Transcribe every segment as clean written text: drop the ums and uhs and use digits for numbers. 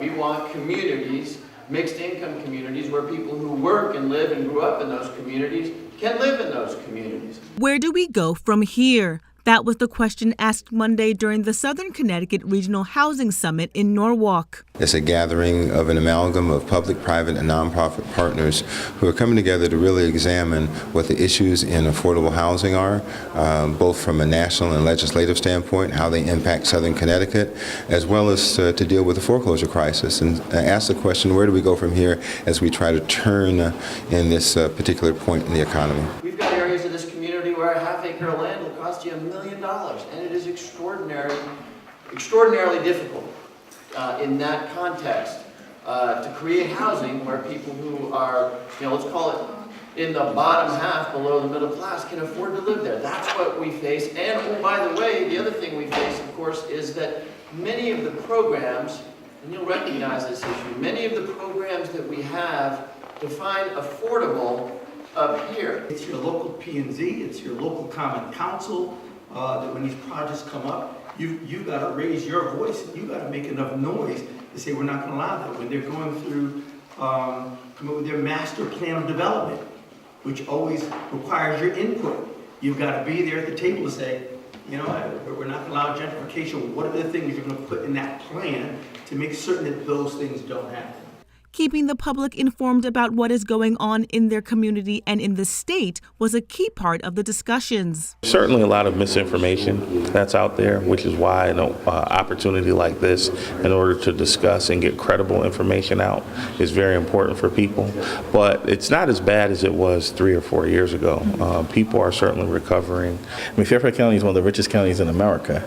We want communities, mixed income communities, where people who work and live and grew up in those communities can live in those communities. Where do we go from here? That was the question asked Monday during the Southern Connecticut Regional Housing Summit in Norwalk. It's a gathering of an amalgam of public, private, and nonprofit partners who are coming together to really examine what the issues in affordable housing are, both from a national and legislative standpoint, how they impact Southern Connecticut, as well as to deal with the foreclosure crisis, and ask the question, where do we go from here as we try to turn in this particular point in the economy? We've got areas of this community where a half-acre of land will cost you $1 million, and it is extraordinarily difficult in that context to create housing where people who are, let's call it in the bottom half below the middle class can afford to live there. That's what we face. And oh, by the way, the other thing we face, of course, is that many of the programs, and you'll recognize this issue, many of the programs that we have define affordable up here. It's your local P&Z, it's your local common council, that when these projects come up, you've got to raise your voice, and you've got to make enough noise to say we're not going to allow that. When they're going through, come up with their master plan of development, which always requires your input, you've got to be there at the table to say, we're not going to allow gentrification. What are the things you're going to put in that plan to make certain that those things don't happen? Keeping the public informed about what is going on in their community and in the state was a key part of the discussions. Certainly a lot of misinformation that's out there, which is why an opportunity like this, in order to discuss and get credible information out, is very important for people. But it's not as bad as it was 3 or 4 years ago. People are certainly recovering. Fairfax County is one of the richest counties in America.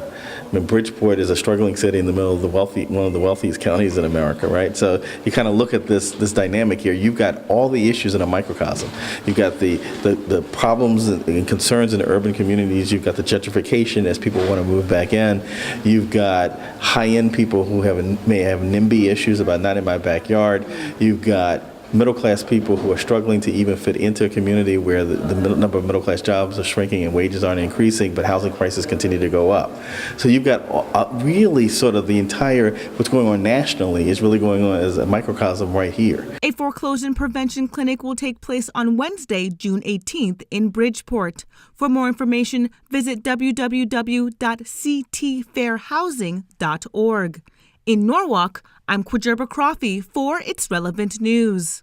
Bridgeport is a struggling city in the middle of one of the wealthiest counties in America, right? So you kind of look at this dynamic here. You've got all the issues in a microcosm. You've got the problems and concerns in the urban communities. You've got the gentrification as people want to move back in. You've got high-end people who may have NIMBY issues about not in my backyard. You've got middle-class people who are struggling to even fit into a community where the number of middle-class jobs are shrinking and wages aren't increasing, but housing prices continue to go up. So you've got really sort of the entire, what's going on nationally is really going on as a microcosm right here. A foreclosure prevention clinic will take place on Wednesday, June 18th in Bridgeport. For more information, visit www.ctfairhousing.org. In Norwalk, I'm Kwajerba Crawfey for It's Relevant News.